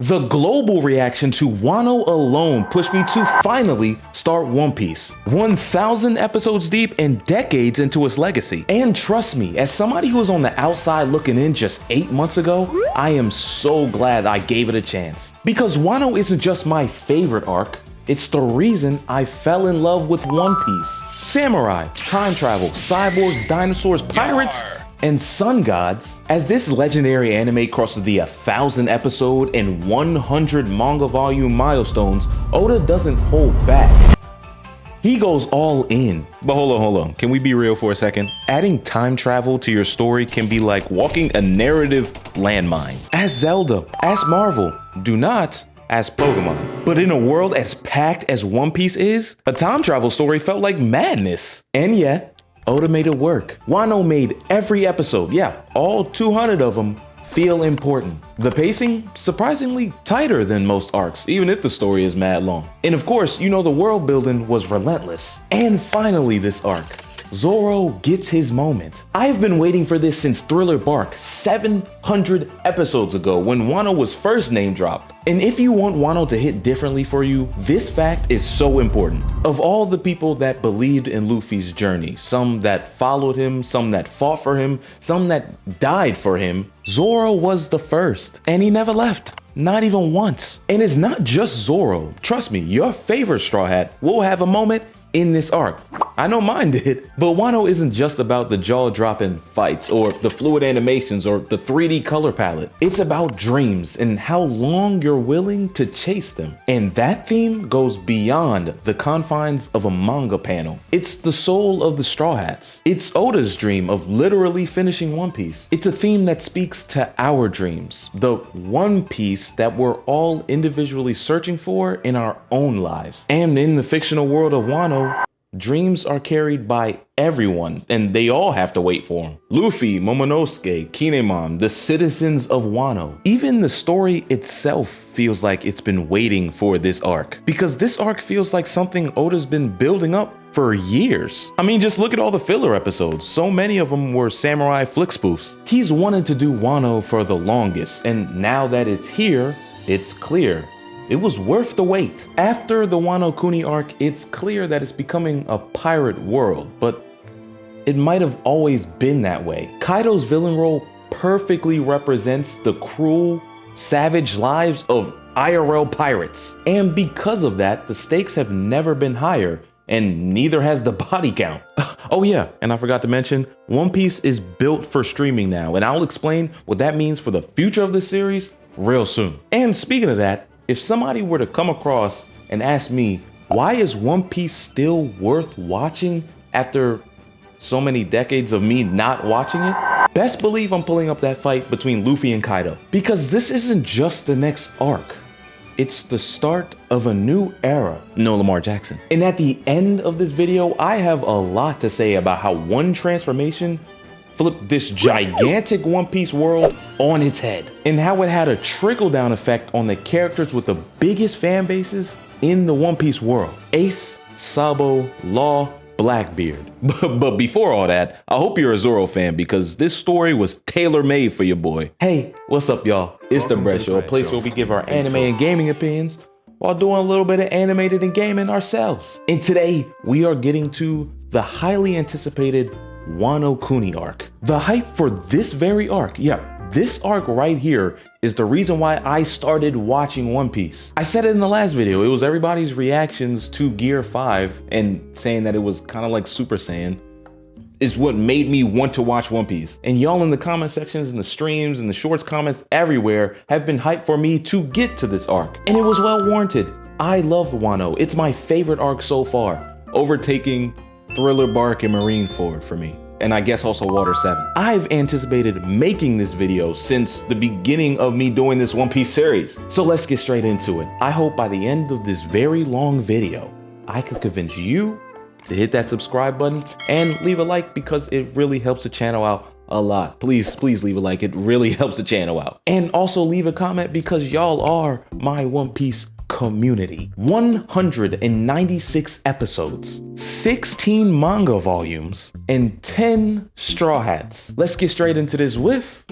The global reaction to Wano alone pushed me to finally start One Piece. 1,000 episodes deep and decades into its legacy. And trust me, as somebody who was on the outside looking in just 8 months ago, I am so glad I gave it a chance. Because Wano isn't just my favorite arc, it's the reason I fell in love with One Piece. Samurai, time travel, cyborgs, dinosaurs, pirates, and sun gods. As this legendary anime crosses the 1,000 episode and 100 manga volume milestones, Oda doesn't hold back. He goes all in. But hold on. Can we be real for a second? Adding time travel to your story can be like walking a narrative landmine. Ask Zelda, ask Marvel. Do not ask Pokemon. But in a world as packed as One Piece is, a time travel story felt like madness. And yet, Oda made it work. Wano made every episode, yeah, all 200 of them, feel important. The pacing, surprisingly tighter than most arcs, even if the story is mad long. And of course, you know the world building was relentless. And finally this arc, Zoro gets his moment. I've been waiting for this since Thriller Bark 700 episodes ago when Wano was first name dropped. And if you want Wano to hit differently for you, this fact is so important. Of all the people that believed in Luffy's journey, some that followed him, some that fought for him, some that died for him, Zoro was the first. And he never left. Not even once. And it's not just Zoro. Trust me, your favorite Straw Hat will have a moment in this arc. I know mine did. But Wano isn't just about the jaw-dropping fights or the fluid animations or the 3D color palette. It's about dreams and how long you're willing to chase them. And that theme goes beyond the confines of a manga panel. It's the soul of the Straw Hats. It's Oda's dream of literally finishing One Piece. It's a theme that speaks to our dreams, the One Piece that we're all individually searching for in our own lives. And in the fictional world of Wano, dreams are carried by everyone, and they all have to wait for them. Luffy, Momonosuke, Kinemon, the citizens of Wano. Even the story itself feels like it's been waiting for this arc. Because this arc feels like something Oda's been building up for years. I mean, just look at all the filler episodes. So many of them were samurai flick spoofs. He's wanted to do Wano for the longest, and now that it's here, it's clear. It was worth the wait. After the Wano Kuni arc, it's clear that it's becoming a pirate world, but it might have always been that way. Kaido's villain role perfectly represents the cruel, savage lives of IRL pirates. And because of that, the stakes have never been higher, and neither has the body count. Oh yeah, and I forgot to mention, One Piece is built for streaming now, and I'll explain what that means for the future of the series real soon. And speaking of that, if somebody were to come across and ask me, why is One Piece still worth watching after so many decades of me not watching it? Best believe I'm pulling up that fight between Luffy and Kaido. Because this isn't just the next arc. It's the start of a new era. No Lamar Jackson. And at the end of this video, I have a lot to say about how one transformation flipped this gigantic One Piece world on its head, and how it had a trickle-down effect on the characters with the biggest fan bases in the One Piece world. Ace, Sabo, Law, Blackbeard. But before all that, I hope you're a Zoro fan because this story was tailor-made for your boy. Hey, what's up y'all? It's The Bread Show, a place where we give our anime and gaming opinions while doing a little bit of animated and gaming ourselves. And today, we are getting to the highly anticipated Wano Kuni arc. The hype for this very arc, this arc right here is the reason why I started watching One Piece. I said it in the last video, it was everybody's reactions to Gear 5 and saying that it was kind of like Super Saiyan is what made me want to watch One Piece. And y'all in the comment sections and the streams and the shorts comments everywhere have been hyped for me to get to this arc. And it was well warranted. I love Wano. It's my favorite arc so far, overtaking Thriller Bark and Marineford for me. And I guess also Water 7. I've anticipated making this video since the beginning of me doing this One Piece series. So let's get straight into it. I hope by the end of this very long video, I could convince you to hit that subscribe button and leave a like because it really helps the channel out a lot. Please leave a like. It really helps the channel out. And also leave a comment because y'all are my One Piece community. 196 episodes, 16 manga volumes, and 10 Straw Hats. Let's get straight into this with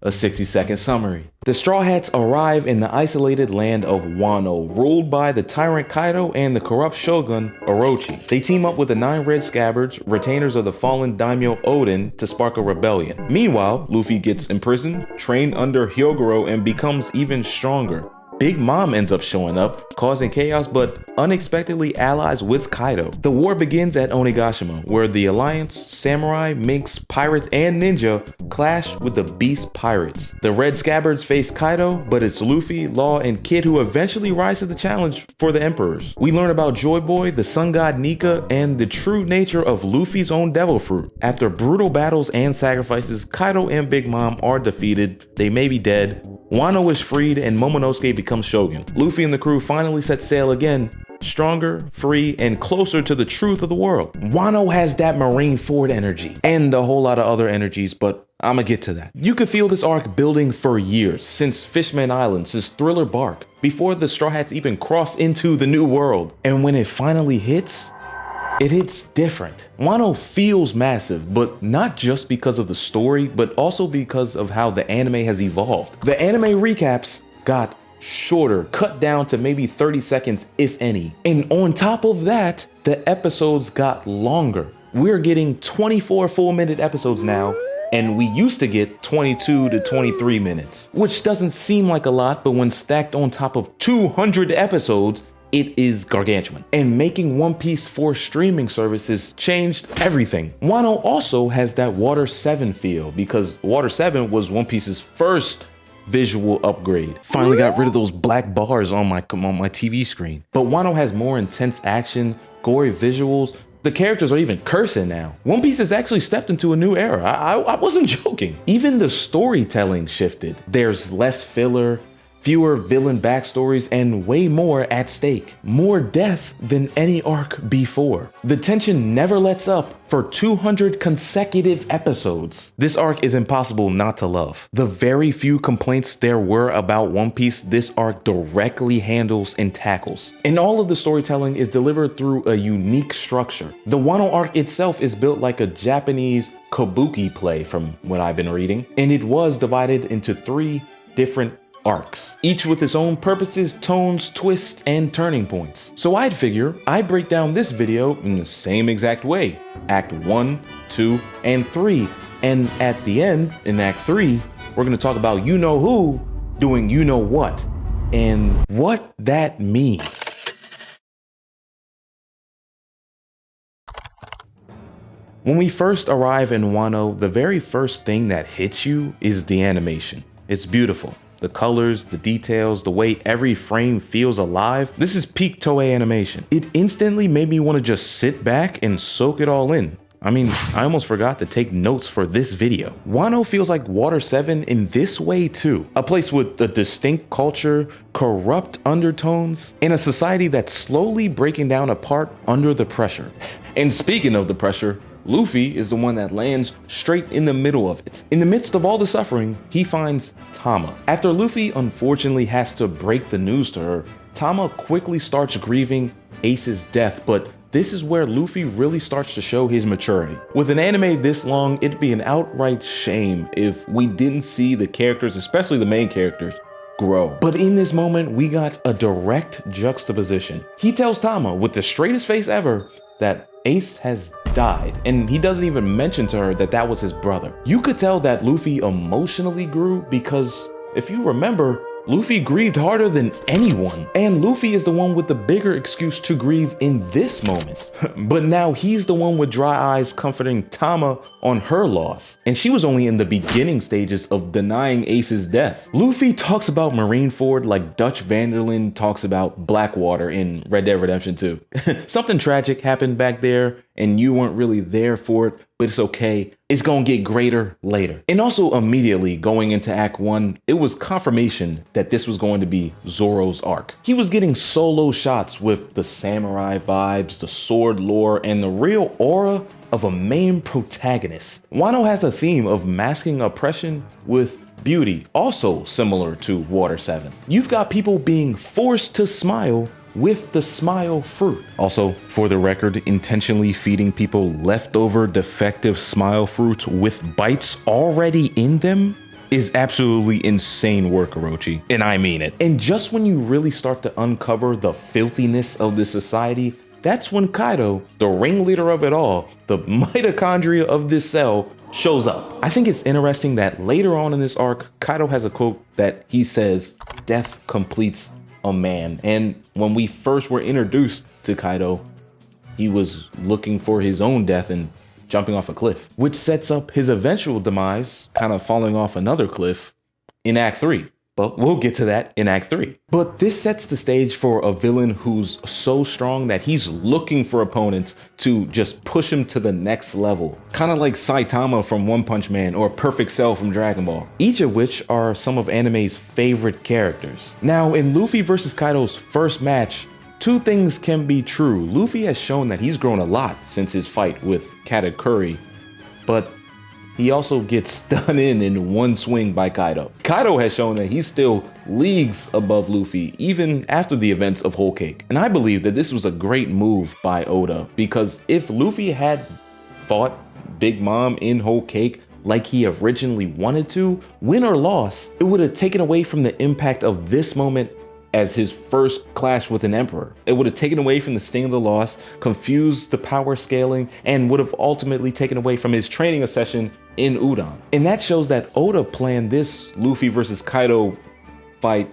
A 60-second summary. The Straw Hats arrive in the isolated land of Wano, ruled by the tyrant Kaido and the corrupt shogun Orochi. They team up with the 9 Red Scabbards, retainers of the fallen daimyo Odin, to spark a rebellion. Meanwhile, Luffy gets imprisoned, trained under Hyogoro, and becomes even stronger. Big Mom ends up showing up, causing chaos, but unexpectedly allies with Kaido. The war begins at Onigashima, where the Alliance, Samurai, Minks, Pirates, and Ninja clash with the Beast Pirates. The Red Scabbards face Kaido, but it's Luffy, Law, and Kid who eventually rise to the challenge for the Emperors. We learn about Joy Boy, the Sun God Nika, and the true nature of Luffy's own Devil Fruit. After brutal battles and sacrifices, Kaido and Big Mom are defeated. They may be dead. Wano is freed and Momonosuke becomes shogun. Luffy and the crew finally set sail again, stronger, free, and closer to the truth of the world. Wano has that Marineford energy and a whole lot of other energies, but I'ma get to that. You could feel this arc building for years, since Fishman Island, since Thriller Bark, before the Straw Hats even crossed into the new world. And when it finally hits, it hits different. Wano feels massive, but not just because of the story, but also because of how the anime has evolved. The anime recaps got shorter, cut down to maybe 30 seconds, if any. And on top of that, the episodes got longer. We're getting 24 full-minute episodes now, and we used to get 22 to 23 minutes, which doesn't seem like a lot, but when stacked on top of 200 episodes, it is gargantuan. And making One Piece for streaming services changed everything. Wano also has that Water 7 feel, because Water 7 was One Piece's first visual upgrade. Finally got rid of those black bars on my TV screen. But Wano has more intense action, gory visuals. The characters are even cursing now. One Piece has actually stepped into a new era. I wasn't joking. Even the storytelling shifted. There's less filler, fewer villain backstories, and way more at stake. More death than any arc before. The tension never lets up for 200 consecutive episodes. This arc is impossible not to love. The very few complaints there were about One Piece, this arc directly handles and tackles. And all of the storytelling is delivered through a unique structure. The Wano arc itself is built like a Japanese kabuki play from what I've been reading, and it was divided into 3 different arcs, each with its own purposes, tones, twists, and turning points. So I'd figure I'd break down this video in the same exact way. Act 1, 2, and 3. And at the end, in Act 3, we're gonna talk about you-know-who doing you-know-what, and what that means. When we first arrive in Wano, the very first thing that hits you is the animation. It's beautiful. The colors, the details, the way every frame feels alive. This is peak Toei animation. It instantly made me want to just sit back and soak it all in. I mean, I almost forgot to take notes for this video. Wano feels like Water 7 in this way too. A place with a distinct culture, corrupt undertones, and a society that's slowly breaking down apart under the pressure. And speaking of the pressure, Luffy is the one that lands straight in the middle of it. In the midst of all the suffering, he finds Tama. After Luffy unfortunately has to break the news to her, Tama quickly starts grieving Ace's death, but this is where Luffy really starts to show his maturity. With an anime this long, it'd be an outright shame if we didn't see the characters, especially the main characters, grow. But in this moment, we got a direct juxtaposition. He tells Tama with the straightest face ever that Ace has died, and he doesn't even mention to her that that was his brother. You could tell that Luffy emotionally grew because, if you remember, Luffy grieved harder than anyone, and Luffy is the one with the bigger excuse to grieve in this moment. But now he's the one with dry eyes comforting Tama on her loss, and she was only in the beginning stages of denying Ace's death. Luffy talks about Marineford like Dutch Vanderlyn talks about Blackwater in Red Dead Redemption 2. Something tragic happened back there, and you weren't really there for it, but it's okay. It's gonna get greater later. And also immediately going into Act 1, it was confirmation that this was going to be Zoro's arc. He was getting solo shots with the samurai vibes, the sword lore, and the real aura of a main protagonist. Wano has a theme of masking oppression with beauty, also similar to Water 7. You've got people being forced to smile with the smile fruit. Also, for the record, intentionally feeding people leftover defective smile fruits with bites already in them is absolutely insane work, Orochi, and I mean it. And just when you really start to uncover the filthiness of this society, that's when Kaido, the ringleader of it all, the mitochondria of this cell, shows up. I think it's interesting that later on in this arc, Kaido has a quote that he says, "Death completes a man." And when we first were introduced to Kaido, he was looking for his own death and jumping off a cliff, which sets up his eventual demise, kind of falling off another cliff in Act 3. But we'll get to that in Act 3. But this sets the stage for a villain who's so strong that he's looking for opponents to just push him to the next level. Kind of like Saitama from One Punch Man or Perfect Cell from Dragon Ball, each of which are some of anime's favorite characters. Now, in Luffy vs. Kaido's first match, two things can be true. Luffy has shown that he's grown a lot since his fight with Katakuri, but he also gets done in one swing by Kaido. Kaido has shown that he's still leagues above Luffy, even after the events of Whole Cake. And I believe that this was a great move by Oda, because if Luffy had fought Big Mom in Whole Cake like he originally wanted to, win or loss, it would have taken away from the impact of this moment as his first clash with an emperor. It would have taken away from the sting of the loss, confused the power scaling, and would have ultimately taken away from his training session in Udon. And that shows that Oda planned this Luffy versus Kaido fight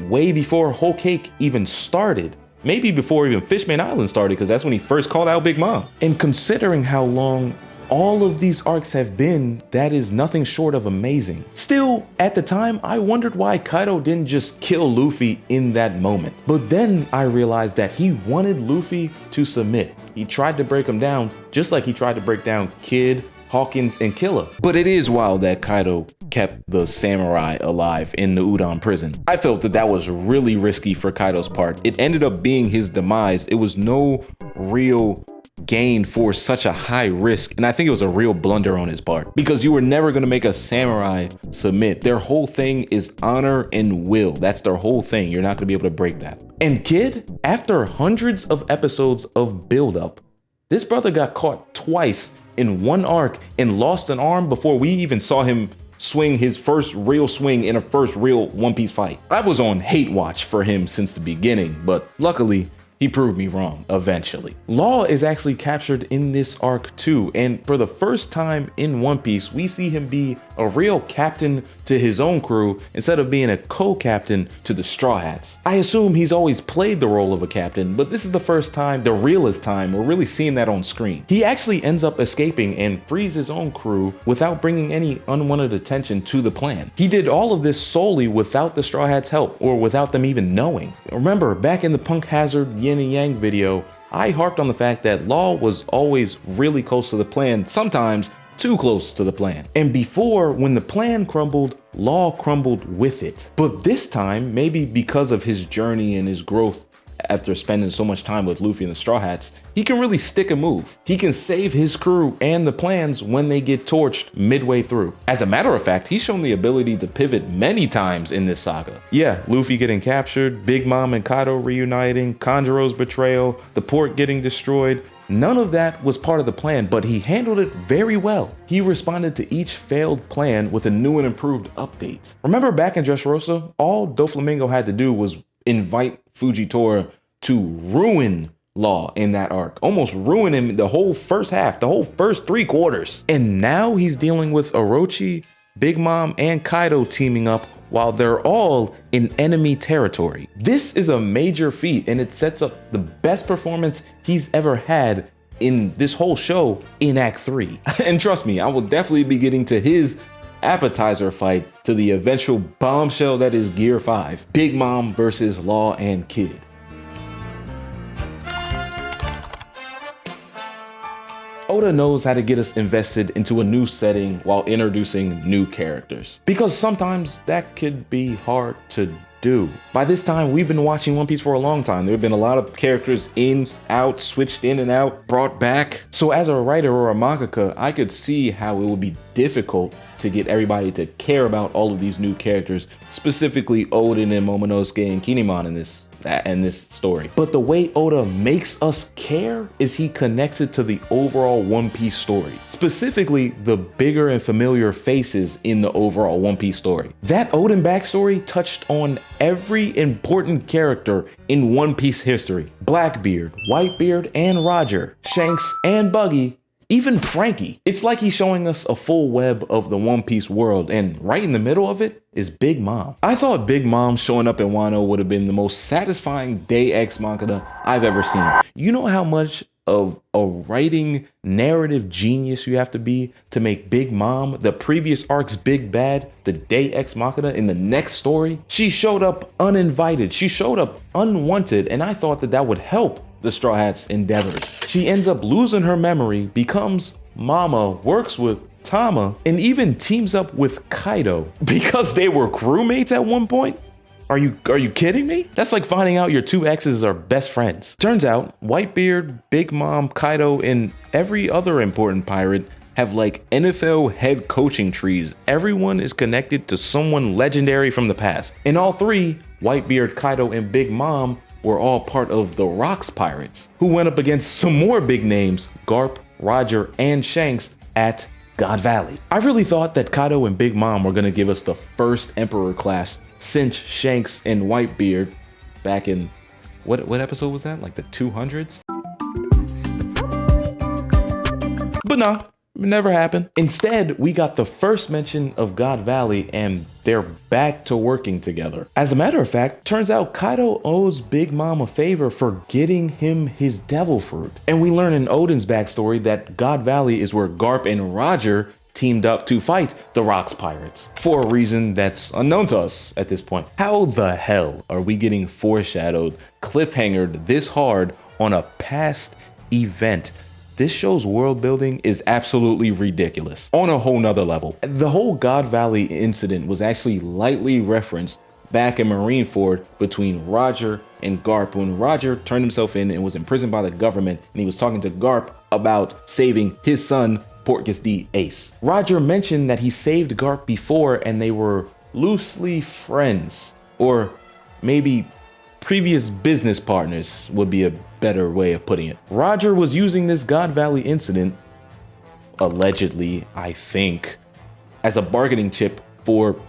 way before Whole Cake even started. Maybe before even Fishman Island started, because that's when he first called out Big Mom. And considering how long all of these arcs have been, that is nothing short of amazing. Still, at the time, I wondered why Kaido didn't just kill Luffy in that moment. But then I realized that he wanted Luffy to submit. He tried to break him down, just like he tried to break down Kid, Hawkins, and Killer. But it is wild that Kaido kept the samurai alive in the Udon prison. I felt that that was really risky for Kaido's part. It ended up being his demise. It was no real gain for such a high risk, and I think it was a real blunder on his part, because you were never going to make a samurai submit. Their whole thing is honor and will. That's their whole thing. You're not going to be able to break that. And Kid, after hundreds of episodes of buildup, this brother got caught twice in one arc and lost an arm before we even saw him swing his first real swing in a first real One Piece fight. I was on hate watch for him since the beginning, but luckily he proved me wrong eventually. Law is actually captured in this arc too, and for the first time in One Piece, we see him be a real captain to his own crew instead of being a co-captain to the Straw Hats. I assume he's always played the role of a captain, but this is the first time, the realest time, we're really seeing that on screen. He actually ends up escaping and frees his own crew without bringing any unwanted attention to the plan. He did all of this solely without the Straw Hats' help, or without them even knowing. Remember, back in the Punk Hazard Yin and Yang video, I harped on the fact that Law was always really close to the plan, sometimes too close to the plan. And before, when the plan crumbled, Law crumbled with it. But this time, maybe because of his journey and his growth after spending so much time with Luffy and the Straw Hats, he can really stick a move. He can save his crew and the plans when they get torched midway through. As a matter of fact, he's shown the ability to pivot many times in this saga. Yeah, Luffy getting captured, Big Mom and Kaido reuniting, Kanjuro's betrayal, the port getting destroyed. None of that was part of the plan, but he handled it very well. He responded to each failed plan with a new and improved update. Remember back in Dressrosa, all Doflamingo had to do was invite Fujitora to ruin Law in that arc, almost ruin him the whole first half, the whole first 3/4. And now he's dealing with Orochi, Big Mom, and Kaido teaming up while they're all in enemy territory. This is a major feat, and it sets up the best performance he's ever had in this whole show in Act 3. And trust me, I will definitely be getting to his appetizer fight to the eventual bombshell that is Gear 5, Big Mom versus Law and Kid. Oda knows how to get us invested into a new setting while introducing new characters, because sometimes that could be hard to do. By this time, we've been watching One Piece for a long time. There have been a lot of characters in, out, switched in and out, brought back. So as a writer or a mangaka, I could see how it would be difficult to get everybody to care about all of these new characters, specifically Odin and Momonosuke and Kinemon in this in this story. But the way Oda makes us care is he connects it to the overall One Piece story, specifically the bigger and familiar faces in the overall One Piece story. That Oden backstory touched on every important character in One Piece history: Blackbeard, Whitebeard, and Roger, Shanks and Buggy, even Frankie. It's like he's showing us a full web of the One Piece world, and right in the middle of it is Big Mom. I thought Big Mom showing up in Wano would have been the most satisfying Day X manga I've ever seen. You know how much of a writing narrative genius you have to be to make Big Mom the previous arc's big bad, the Day X manga in the next story? She showed up uninvited, she showed up unwanted, and I thought that would help the Straw Hats' endeavors. She ends up losing her memory, becomes Mama, works with Tama, and even teams up with Kaido because they were crewmates at one point? Are you kidding me? That's like finding out your two exes are best friends. Turns out Whitebeard, Big Mom, Kaido, and every other important pirate have like NFL head coaching trees. Everyone is connected to someone legendary from the past. And all three, Whitebeard, Kaido, and Big Mom, were all part of the Rocks Pirates, who went up against some more big names, Garp, Roger, and Shanks at God Valley. I really thought that Kaido and Big Mom were gonna give us the first Emperor clash since Shanks and Whitebeard back in, what episode was that? Like the 200s? But nah, it never happened. Instead, we got the first mention of God Valley, and they're back to working together. As a matter of fact, turns out Kaido owes Big Mom a favor for getting him his devil fruit. And we learn in Oden's backstory that God Valley is where Garp and Roger teamed up to fight the Rocks Pirates for a reason that's unknown to us at this point. How the hell are we getting foreshadowed, cliffhangered this hard on a past event? This show's world building is absolutely ridiculous on a whole nother level. The whole God Valley incident was actually lightly referenced back in Marineford between Roger and Garp when Roger turned himself in and was imprisoned by the government, and he was talking to Garp about saving his son, Portgas D. Ace. Roger mentioned that he saved Garp before and they were loosely friends, or maybe previous business partners would be a better way of putting it. Roger was using this God Valley incident, allegedly, I think, as a bargaining chip for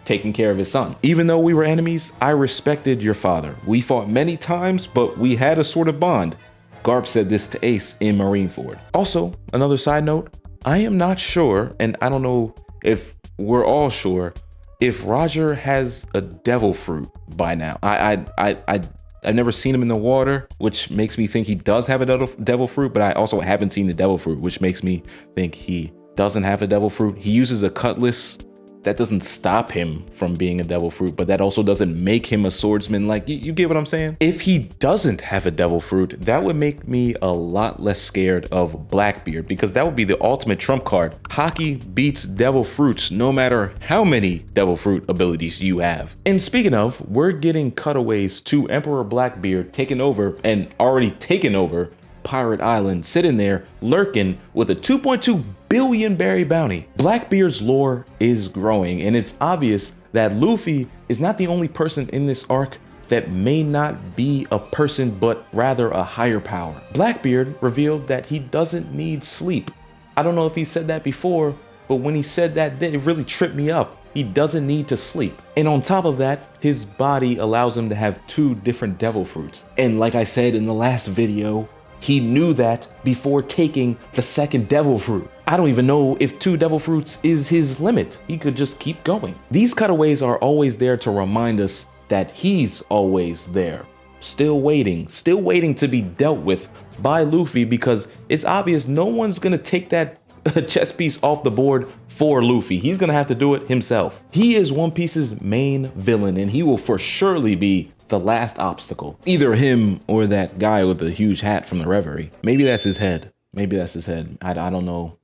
taking care of his son. Even though we were enemies, I respected your father. We fought many times, but we had a sort of bond. Garp said this to Ace in Marineford. Also, another side note, I am not sure, and I don't know if we're all sure, if Roger has a devil fruit by now. I've never seen him in the water, which makes me think he does have a devil fruit, but I also haven't seen the devil fruit, which makes me think he doesn't have a devil fruit. He uses a cutlass. That doesn't stop him from being a devil fruit, but that also doesn't make him a swordsman. Like, you get what I'm saying? If he doesn't have a devil fruit, that would make me a lot less scared of Blackbeard, because that would be the ultimate trump card. Hockey beats devil fruits no matter how many devil fruit abilities you have. And speaking of, we're getting cutaways to Emperor Blackbeard taking over, and already taken over, Pirate Island, sitting there lurking with a 2.2 billion berry bounty. Blackbeard's lore is growing, and it's obvious that Luffy is not the only person in this arc that may not be a person, but rather a higher power. Blackbeard revealed that he doesn't need sleep. I don't know if he said that before, but when he said that, it really tripped me up. He doesn't need to sleep. And on top of that, his body allows him to have 2 different devil fruits. And like I said in the last video, he knew that before taking the second devil fruit. I don't even know if 2 devil fruits is his limit. He could just keep going. These cutaways are always there to remind us that he's always there, still waiting to be dealt with by Luffy, because it's obvious no one's gonna take that chess piece off the board for Luffy. He's gonna have to do it himself. He is One Piece's main villain, and he will for surely be the last obstacle. Either him or that guy with the huge hat from the Reverie. Maybe that's his head. Maybe that's his head. I don't know.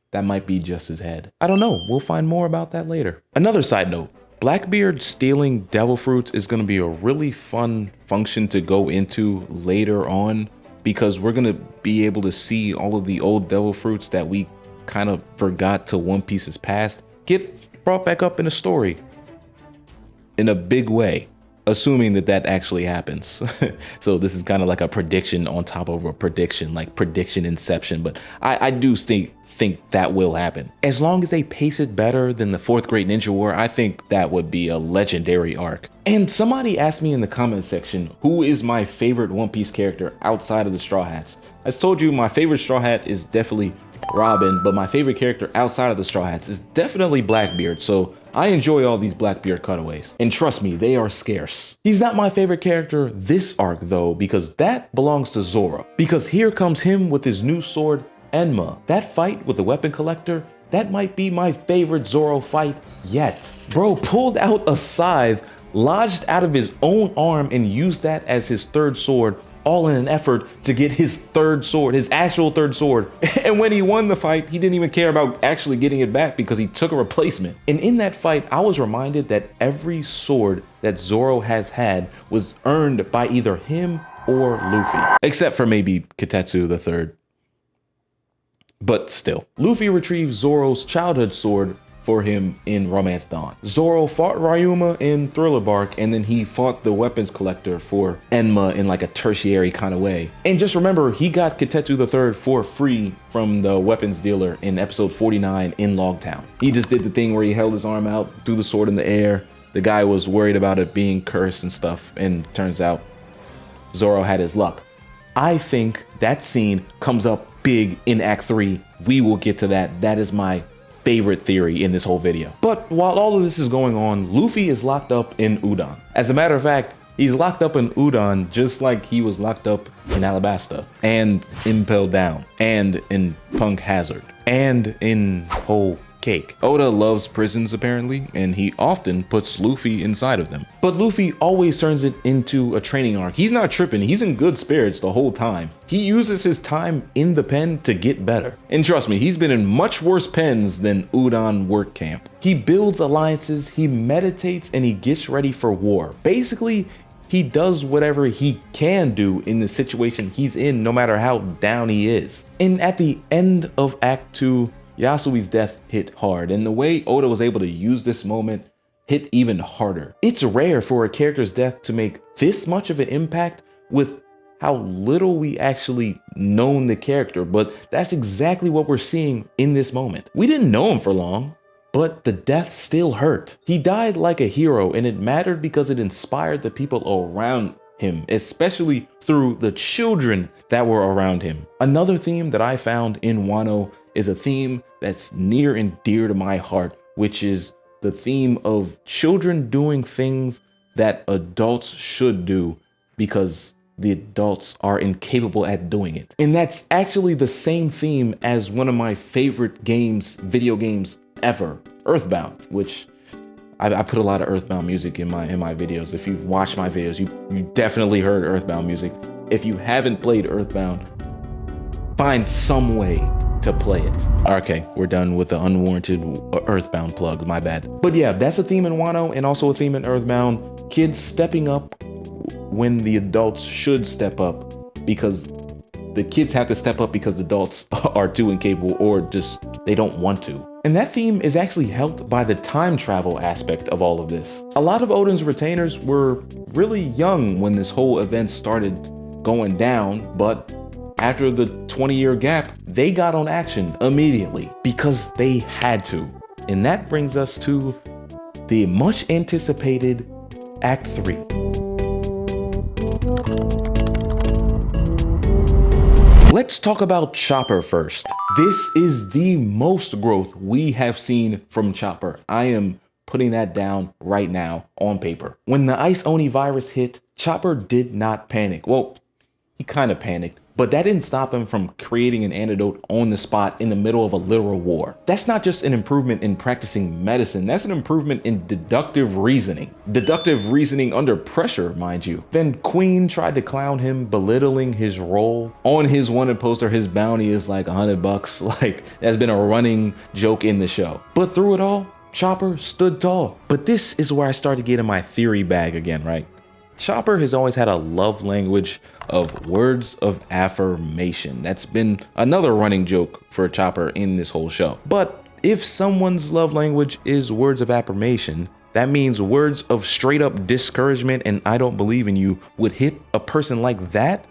That might be just his head. I don't know. We'll find more about that later. Another side note, Blackbeard stealing devil fruits is going to be a really fun function to go into later on, because we're going to be able to see all of the old devil fruits that we kind of forgot to One Piece's past get brought back up in a story in a big way. assuming that that actually happens. So this is kind of like a prediction on top of a prediction, like prediction inception, but I do think that will happen. As long as they pace it better than the Fourth Great Ninja War, I think that would be a legendary arc. And somebody asked me in the comment section, who is my favorite One Piece character outside of the Straw Hats? I told you my favorite Straw Hat is definitely Robin, but my favorite character outside of the Straw Hats is definitely Blackbeard, so I enjoy all these Blackbeard cutaways. And trust me, they are scarce. He's not my favorite character this arc though, because that belongs to Zoro. Because here comes him with his new sword, Enma. That fight with the weapon collector, that might be my favorite Zoro fight yet. Bro pulled out a scythe, lodged out of his own arm, and used that as his third sword, all in an effort to get his third sword, his actual third sword. And when he won the fight, he didn't even care about actually getting it back because he took a replacement. And in that fight, I was reminded that every sword that Zoro has had was earned by either him or Luffy. Except for maybe Kitetsu the third. But still, Luffy retrieved Zoro's childhood sword for him in Romance Dawn. Zoro fought Ryuma in Thriller Bark, and then he fought the weapons collector for Enma in like a tertiary kind of way. And just remember, he got Kitetsu the third for free from the weapons dealer in episode 49 in Logtown. He just did the thing where he held his arm out, threw the sword in the air. The guy was worried about it being cursed and stuff, and turns out Zoro had his luck. I think that scene comes up big in Act 3. We will get to that. That is my favorite theory in this whole video. But while all of this is going on, Luffy is locked up in Udon. As a matter of fact, he's locked up in Udon just like he was locked up in Alabasta, and Impel Down, and in Punk Hazard, and in Whole Cake. Oda loves prisons apparently, and he often puts Luffy inside of them. But Luffy always turns it into a training arc. He's not tripping, he's in good spirits the whole time. He uses his time in the pen to get better. And trust me, he's been in much worse pens than Udon Work Camp. He builds alliances, he meditates, and he gets ready for war. Basically, he does whatever he can do in the situation he's in, no matter how down he is. And at the end of Act 2, Yasui's death hit hard, and the way Oda was able to use this moment hit even harder. It's rare for a character's death to make this much of an impact with how little we actually known the character, but that's exactly what we're seeing in this moment. We didn't know him for long, but the death still hurt. He died like a hero, and it mattered because it inspired the people around him, especially through the children that were around him. Another theme that I found in Wano is a theme that's near and dear to my heart, which is the theme of children doing things that adults should do because the adults are incapable at doing it. And that's actually the same theme as one of my favorite games, video games ever, Earthbound, which I put a lot of Earthbound music in my videos. If you've watched my videos, you definitely heard Earthbound music. If you haven't played Earthbound, find some way to play it. Okay, we're done with the unwarranted Earthbound plugs, my bad. But yeah, that's a theme in Wano and also a theme in Earthbound. Kids stepping up when the adults should step up, because the kids have to step up because the adults are too incapable or just they don't want to. And that theme is actually helped by the time travel aspect of all of this. A lot of Oden's retainers were really young when this whole event started going down, but after the 20-year gap, they got on action immediately because they had to. And that brings us to the much anticipated Act 3. Let's talk about Chopper first. This is the most growth we have seen from Chopper. I am putting that down right now on paper. When the Ice Oni virus hit, Chopper did not panic. Well, he kind of panicked, but that didn't stop him from creating an antidote on the spot in the middle of a literal war. That's not just an improvement in practicing medicine, that's an improvement in deductive reasoning. Deductive reasoning under pressure, mind you. Then Queen tried to clown him, belittling his role. On his wanted poster, his bounty is like $100. Like, that's been a running joke in the show. But through it all, Chopper stood tall. But this is where I started getting my theory bag again, right? Chopper has always had a love language of words of affirmation. That's been another running joke for Chopper in this whole show. But if someone's love language is words of affirmation, That means words of straight up discouragement and I don't believe in you would hit a person like that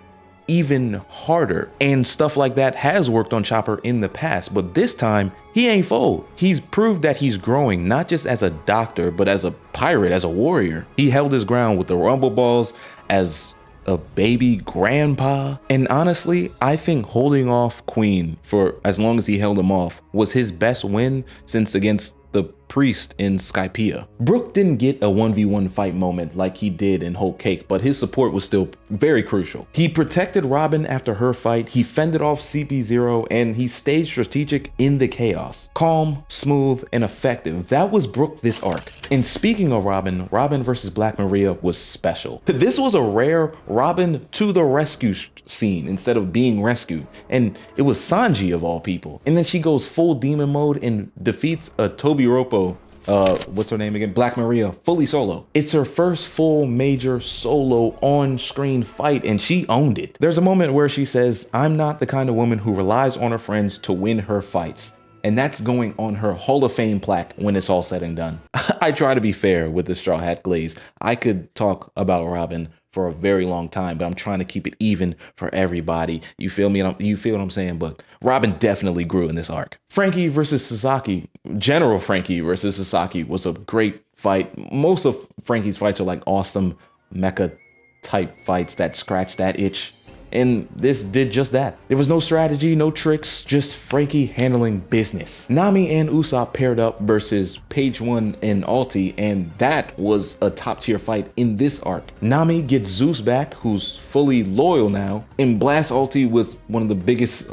even harder. And stuff like that has worked on Chopper in the past, but this time he ain't fold. He's proved that he's growing, not just as a doctor, but as a pirate, as a warrior. He held his ground with the rumble balls as a baby grandpa. And honestly, I think holding off Queen for as long as he held him off was his best win since against the priest in Skypiea. Brook didn't get a 1v1 fight moment like he did in Whole Cake, but his support was still very crucial. He protected Robin after her fight, he fended off CP0, and he stayed strategic in the chaos. Calm, smooth, and effective. That was Brook this arc. And speaking of Robin, Robin versus Black Maria was special. This was a rare Robin to the rescue scene instead of being rescued. And it was Sanji of all people. And then she goes full demon mode and defeats a Tobiropo, what's her name again? Black Maria, fully solo. It's her first full major solo on-screen fight and she owned it. There's a moment where she says, "I'm not the kind of woman who relies on her friends to win her fights." And that's going on her Hall of Fame plaque when it's all said and done. I try to be fair with the Straw Hat Glaze. I could talk about Robin for a very long time, but I'm trying to keep it even for everybody. You feel me? You feel what I'm saying? But Robin definitely grew in this arc. Frankie versus Sasaki, General Frankie versus Sasaki was a great fight. Most of Frankie's fights are like awesome mecha type fights that scratch that itch. And this did just that. There was no strategy, no tricks, just Frankie handling business. Nami and Usopp paired up versus Page One and Alti, and that was a top tier fight in this arc. Nami gets Zeus back, who's fully loyal now, and blasts Alti with one of the biggest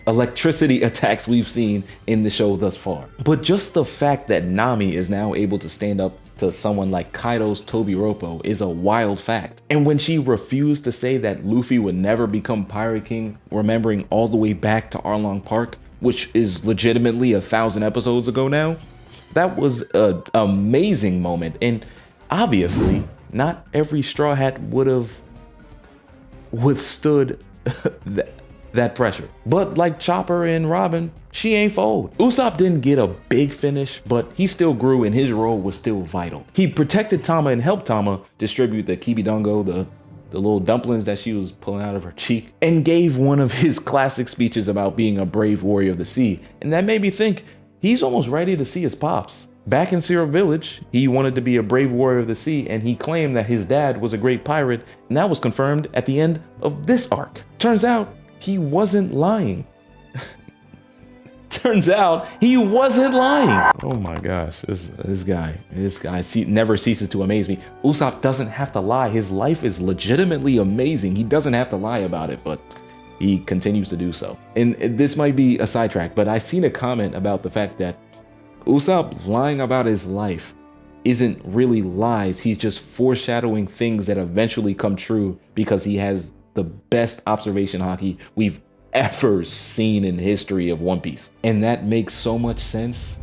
electricity attacks we've seen in the show thus far. But just the fact that Nami is now able to stand up to someone like Kaido's Tobiropo is a wild fact. And when she refused to say that Luffy would never become Pirate King, remembering all the way back to Arlong Park, which is legitimately 1,000 episodes ago now, that was an amazing moment. And obviously, not every Straw Hat would have withstood that pressure. But like Chopper and Robin, she ain't fold. Usopp didn't get a big finish, but he still grew and his role was still vital. He protected Tama and helped Tama distribute the Kibidongo, the little dumplings that she was pulling out of her cheek, and gave one of his classic speeches about being a brave warrior of the sea. And that made me think he's almost ready to see his pops. Back in Syrup Village, he wanted to be a brave warrior of the sea, and he claimed that his dad was a great pirate, and that was confirmed at the end of this arc. Turns out, he wasn't lying. Turns out he wasn't lying. Oh my gosh, this guy never ceases to amaze me. Usopp doesn't have to lie. His life is legitimately amazing. He doesn't have to lie about it, but he continues to do so. And this might be a sidetrack, but I seen a comment about the fact that Usopp lying about his life isn't really lies. He's just foreshadowing things that eventually come true because he has the best observation haki we've ever seen in the history of One Piece. And that makes so much sense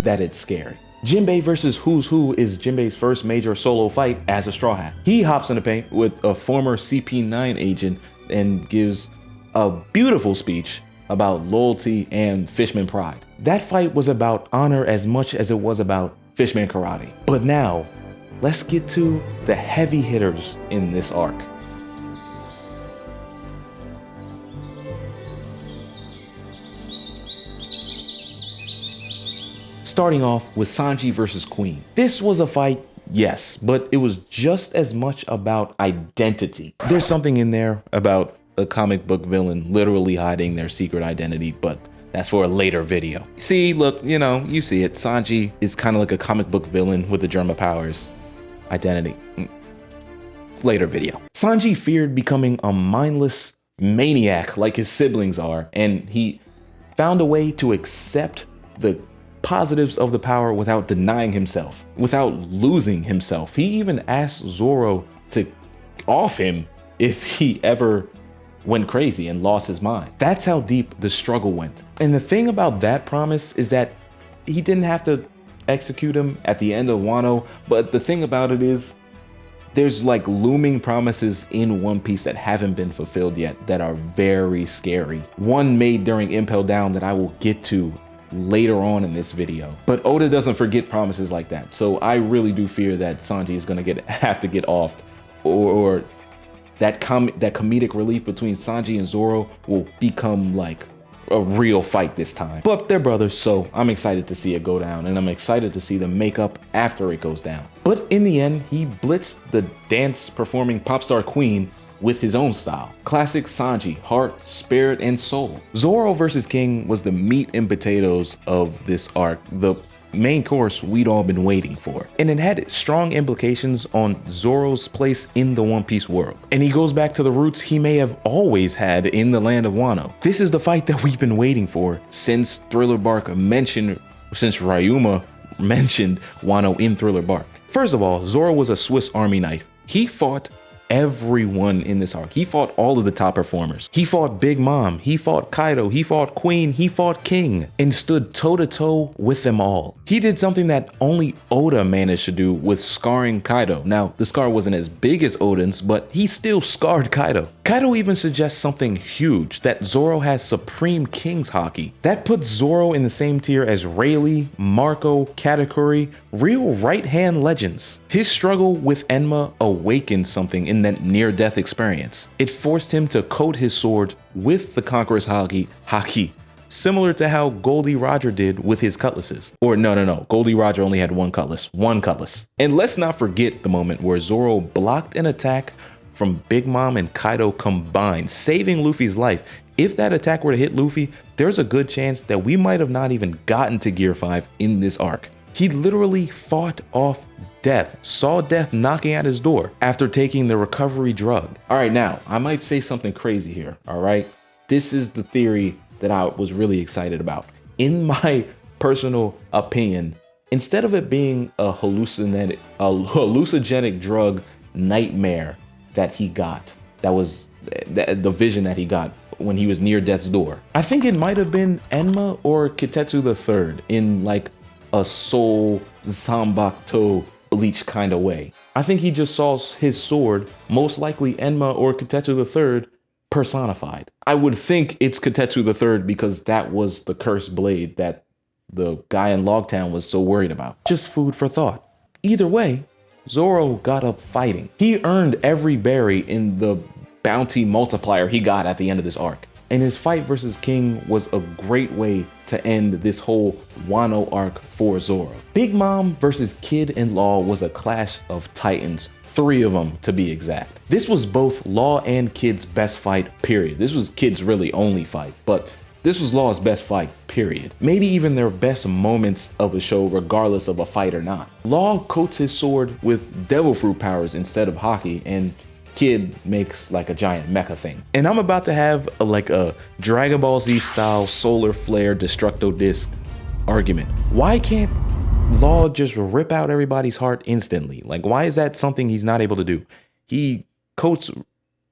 that it's scary. Jinbei versus Who's Who is Jinbei's first major solo fight as a Straw Hat. He hops in the paint with a former CP9 agent and gives a beautiful speech about loyalty and Fishman pride. That fight was about honor as much as it was about Fishman karate. But now, let's get to the heavy hitters in this arc. Starting off with Sanji versus Queen. This was a fight, yes, but it was just as much about identity. There's something in there about a comic book villain literally hiding their secret identity, but that's for a later video. See, look, you see it. Sanji is kind of like a comic book villain with the Germa powers. Identity. Later video. Sanji feared becoming a mindless maniac like his siblings are, and he found a way to accept the positives of the power without denying himself, without losing himself. He even asked Zoro to off him if he ever went crazy and lost his mind. That's how deep the struggle went. And the thing about that promise is that he didn't have to execute him at the end of Wano, but the thing about it is there's like looming promises in One Piece that haven't been fulfilled yet that are very scary. One made during Impel Down that I will get to later on in this video. But Oda doesn't forget promises like that. So I really do fear that Sanji is gonna have to get off, or that comedic relief between Sanji and Zoro will become like a real fight this time. But they're brothers, so I'm excited to see it go down, and I'm excited to see them make up after it goes down. But in the end, he blitzed the dance performing pop star queen with his own style. Classic Sanji, heart, spirit, and soul. Zoro versus King was the meat and potatoes of this arc, the main course we'd all been waiting for. And it had strong implications on Zoro's place in the One Piece world. And he goes back to the roots he may have always had in the land of Wano. This is the fight that we've been waiting for since Ryuma mentioned Wano in Thriller Bark. First of all, Zoro was a Swiss Army knife. He fought everyone in this arc. He fought all of the top performers. He fought Big Mom, he fought Kaido, he fought Queen, he fought King, and stood toe to toe with them all. He did something that only Oda managed to do with scarring Kaido. Now, the scar wasn't as big as Oden's, but he still scarred Kaido. Kaido even suggests something huge, that Zoro has Supreme King's Haki. That puts Zoro in the same tier as Rayleigh, Marco, Katakuri, real right-hand legends. His struggle with Enma awakened something in that near-death experience. It forced him to coat his sword with the Conqueror's Haki, similar to how Goldie Roger did with his cutlasses. Or no, Goldie Roger only had one cutlass. And let's not forget the moment where Zoro blocked an attack from Big Mom and Kaido combined, saving Luffy's life. If that attack were to hit Luffy, there's a good chance that we might have not even gotten to Gear 5 in this arc. He literally fought off death, saw death knocking at his door after taking the recovery drug. All right, now, I might say something crazy here, all right? This is the theory that I was really excited about. In my personal opinion, instead of it being a hallucinogenic drug nightmare that he got, that was the vision that he got when he was near death's door, I think it might have been Enma or Kitetsu III in like a soul Zanbakuto Bleach kind of way. I think he just saw his sword, most likely Enma or Kitetsu III, personified. I would think it's Kitetsu III because that was the cursed blade that the guy in Logtown was so worried about. Just food for thought. Either way, Zoro got up fighting. He earned every berry in the bounty multiplier he got at the end of this arc. And his fight versus King was a great way to end this whole Wano arc for Zoro. Big Mom versus Kid and Law was a clash of titans, 3 of them to be exact. This was both Law and Kid's best fight, period. This was Kid's really only fight, but this was Law's best fight, period. Maybe even their best moments of the show, regardless of a fight or not. Law coats his sword with devil fruit powers instead of Haki, and Kid makes like a giant mecha thing. And I'm about to have a Dragon Ball Z style solar flare destructo disc argument. Why can't Law just rip out everybody's heart instantly? Like, why is that something he's not able to do? He coats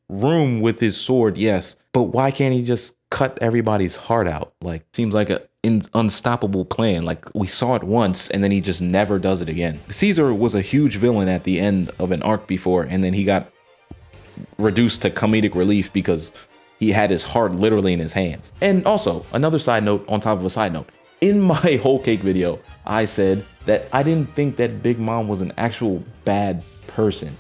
room with his sword, yes, but why can't he just cut everybody's heart out? Like, seems like an unstoppable plan. Like, we saw it once and then he just never does it again. Caesar was a huge villain at the end of an arc before, and then he got reduced to comedic relief because he had his heart literally in his hands. And also, another side note on top of a side note, in my whole cake video, I said that I didn't think that Big Mom was an actual bad person.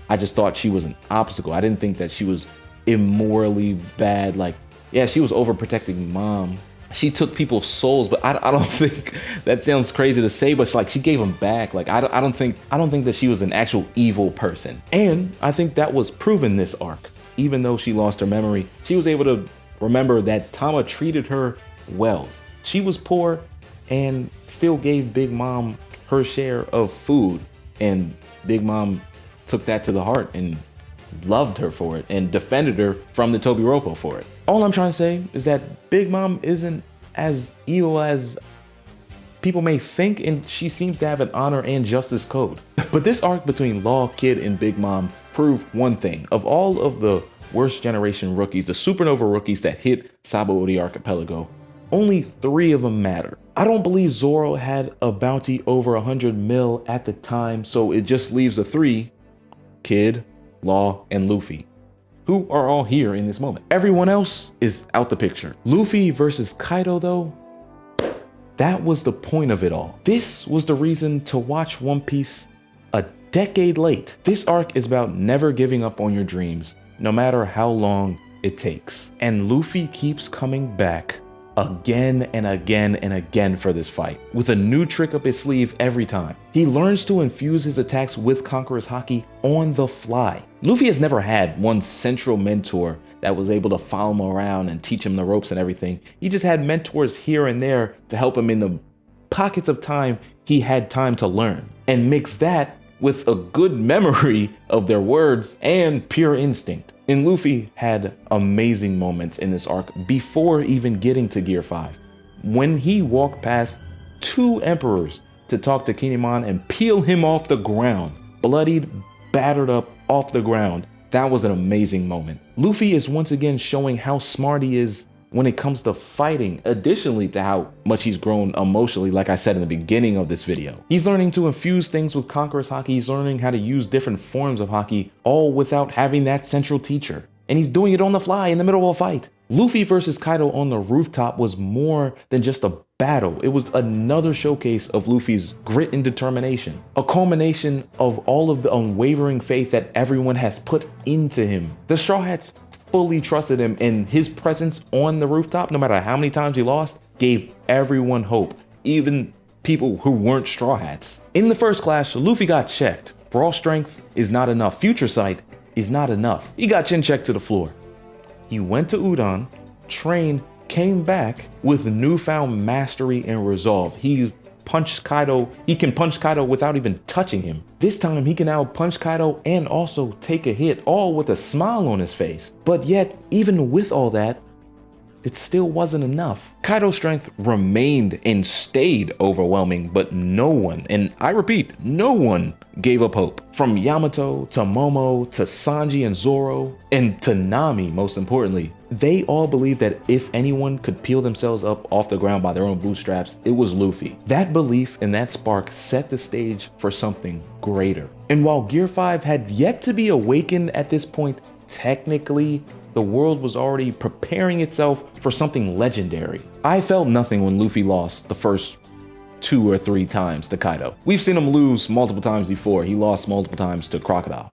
I just thought she was an obstacle. I didn't think that she was immorally bad. Like, yeah, she was overprotecting Mom. She took people's souls, but I don't think that sounds crazy to say, but she gave them back. Like, I don't think that she was an actual evil person. And I think that was proven this arc. Even though she lost her memory, she was able to remember that Tama treated her well. She was poor and still gave Big Mom her share of food, and Big Mom took that to the heart and loved her for it and defended her from the Tobiropo for it. All I'm trying to say is that Big Mom isn't as evil as people may think, and she seems to have an honor and justice code. But this arc between Law, Kid, and Big Mom proved one thing. Of all of the worst generation rookies, the supernova rookies that hit Sabaody Archipelago, only 3 of them matter. I don't believe Zoro had a bounty over 100 mil at the time, so it just leaves the 3, Kid, Law, and Luffy, who are all here in this moment. Everyone else is out the picture. Luffy versus Kaido though, That was the point of it all. This was the reason to watch One Piece a decade late. This arc is about never giving up on your dreams, no matter how long it takes. And Luffy keeps coming back again and again and again for this fight, with a new trick up his sleeve every time. He learns to infuse his attacks with Conqueror's Haki on the fly. Luffy has never had one central mentor that was able to follow him around and teach him the ropes and everything. He just had mentors here and there to help him in the pockets of time he had time to learn. And mix that with a good memory of their words and pure instinct. And Luffy had amazing moments in this arc before even getting to Gear 5. When he walked past 2 emperors to talk to Kinemon and peel him off the ground, bloodied, battered up off the ground, that was an amazing moment. Luffy is once again showing how smart he is when it comes to fighting, additionally to how much he's grown emotionally, like I said in the beginning of this video. He's learning to infuse things with Conqueror's Haki, he's learning how to use different forms of Haki, all without having that central teacher. And he's doing it on the fly in the middle of a fight. Luffy versus Kaido on the rooftop was more than just a battle. It was another showcase of Luffy's grit and determination, a culmination of all of the unwavering faith that everyone has put into him. The Straw Hats fully trusted him, and his presence on the rooftop, no matter how many times he lost, gave everyone hope, even people who weren't Straw Hats. In the first clash, Luffy got checked. Raw strength is not enough. Future sight is not enough. He got chin checked to the floor. He went to Udon, trained, came back with newfound mastery and resolve. He can punch Kaido without even touching him. This time he can now punch Kaido and also take a hit, all with a smile on his face. But yet, even with all that, it still wasn't enough. Kaido's strength remained and stayed overwhelming, but no one, and I repeat, no one gave up hope. From Yamato to Momo to Sanji and Zoro and to Nami, most importantly, they all believed that if anyone could peel themselves up off the ground by their own bootstraps, it was Luffy. That belief and that spark set the stage for something greater. And while Gear 5 had yet to be awakened at this point, technically, the world was already preparing itself for something legendary. I felt nothing when Luffy lost the first 2 or 3 times to Kaido. We've seen him lose multiple times before. He lost multiple times to Crocodile.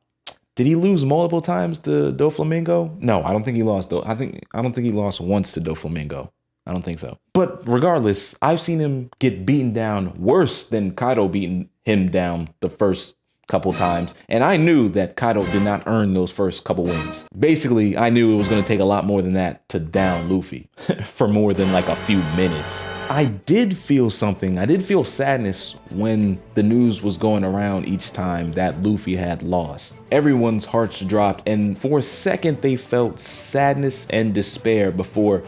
Did he lose multiple times to Doflamingo? No, I don't think he lost. I don't think he lost once to Doflamingo. I don't think so. But regardless, I've seen him get beaten down worse than Kaido beating him down the first couple times, and I knew that Kaido did not earn those first couple wins. Basically, I knew it was going to take a lot more than that to down Luffy for more than like a few minutes. I did feel something. I did feel sadness when the news was going around each time that Luffy had lost. Everyone's hearts dropped, and for a second they felt sadness and despair before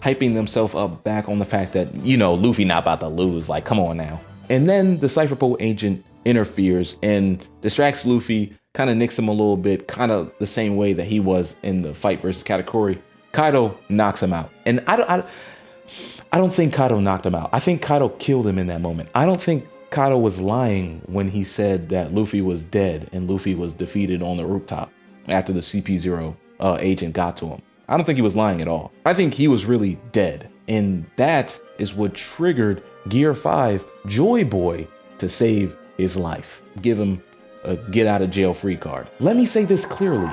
hyping themselves up back on the fact that, you know, Luffy not about to lose, like, come on now. And then the Cypher Pole agent interferes and distracts Luffy, kind of nicks him a little bit, kind of the same way that he was in the fight versus Katakuri. Kaido knocks him out. And I don't think Kaido knocked him out. I think Kaido killed him in that moment. I don't think Kaido was lying when he said that Luffy was dead and Luffy was defeated on the rooftop after the CP0 agent got to him. I don't think he was lying at all. I think he was really dead. And that is what triggered Gear 5 Joy Boy to save his life. Give him a get out of jail free card. Let me say this clearly.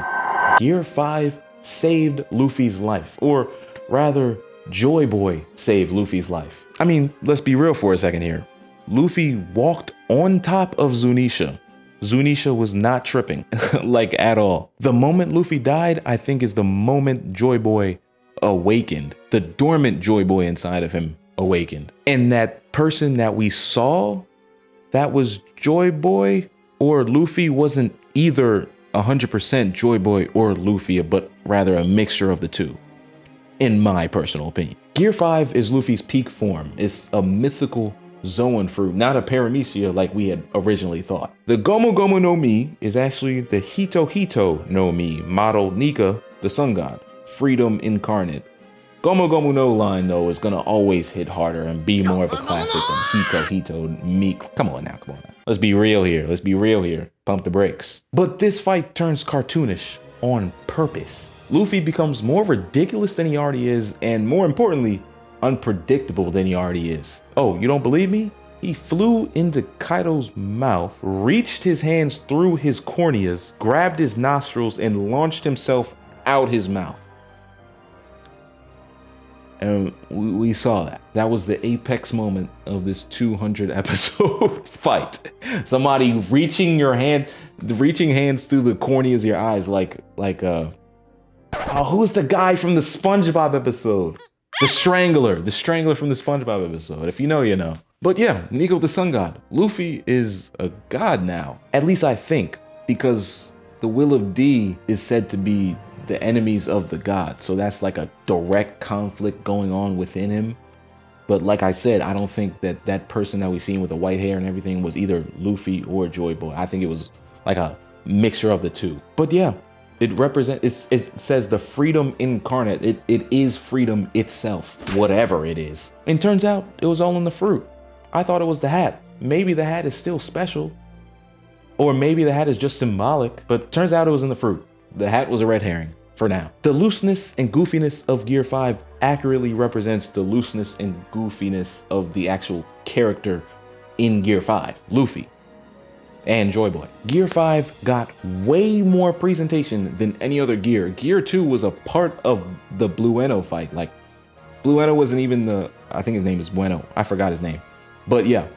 Gear 5 saved Luffy's life, or rather, Joy Boy saved Luffy's life. I mean, let's be real for a second here. Luffy walked on top of Zunisha. Zunisha was not tripping, like at all. The moment Luffy died, I think is the moment Joy Boy awakened. The dormant Joy Boy inside of him awakened. And that person that we saw that was Joy Boy or Luffy wasn't either 100% Joy Boy or Luffy, but rather a mixture of the two, in my personal opinion. Gear 5 is Luffy's peak form. It's a mythical Zoan fruit, not a paramecia like we had originally thought. The Gomu Gomu no Mi is actually the Hito Hito no Mi, modeled Nika, the sun god, freedom incarnate. Gomu Gomu no line, though, is gonna always hit harder and be more of a classic than Hito Hito Mi. Come on now. Let's be real here. Pump the brakes. But this fight turns cartoonish on purpose. Luffy becomes more ridiculous than he already is, and more importantly, unpredictable than he already is. Oh, you don't believe me? He flew into Kaido's mouth, reached his hands through his corneas, grabbed his nostrils, and launched himself out his mouth. And we saw that. That was the apex moment of this 200 episode fight. Somebody reaching hands through the corneas of your eyes who's the guy from the SpongeBob episode? The Strangler from the SpongeBob episode. If you know, you know. But yeah, Nico the Sun God. Luffy is a god now. At least I think, because the Will of D is said to be the enemies of the god. So that's like a direct conflict going on within him. But like I said, I don't think that that person that we seen with the white hair and everything was either Luffy or Joy Boy. I think it was like a mixture of the two. But yeah, it says the freedom incarnate. It is freedom itself, whatever it is. And turns out it was all in the fruit. I thought it was the hat. Maybe the hat is still special. Or maybe the hat is just symbolic, but turns out it was in the fruit. The hat was a red herring for now. The looseness and goofiness of Gear 5 accurately represents the looseness and goofiness of the actual character in Gear 5, Luffy and Joy Boy. Gear 5 got way more presentation than any other gear. Gear 2 was a part of the Blue Eno fight. Like, Blue Eno wasn't even I think his name is Bueno. I forgot his name. But yeah,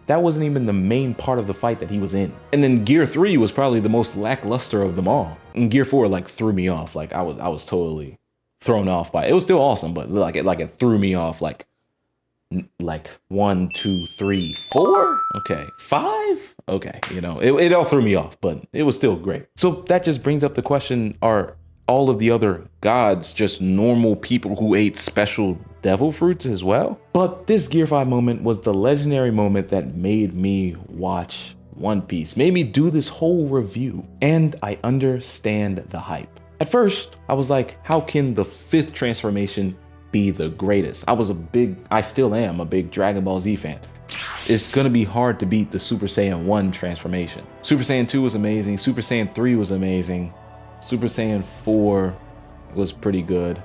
that wasn't even the main part of the fight that he was in. And then Gear 3 was probably the most lackluster of them all. And Gear 4 like threw me off. Like I was totally thrown off by it. It was still awesome, but it threw me off like 1, 2, 3, 4. Okay, 5. Okay, you know, it all threw me off, but it was still great. So that just brings up the question: are all of the other gods just normal people who ate special devil fruits as well? But this Gear 5 moment was the legendary moment that made me watch One Piece, made me do this whole review, and I understand the hype. At first, I was like, how can the 5th transformation be the greatest? I still am a big Dragon Ball Z fan. It's gonna be hard to beat the Super Saiyan 1 transformation. Super Saiyan 2 was amazing, Super Saiyan 3 was amazing, Super Saiyan 4 was pretty good.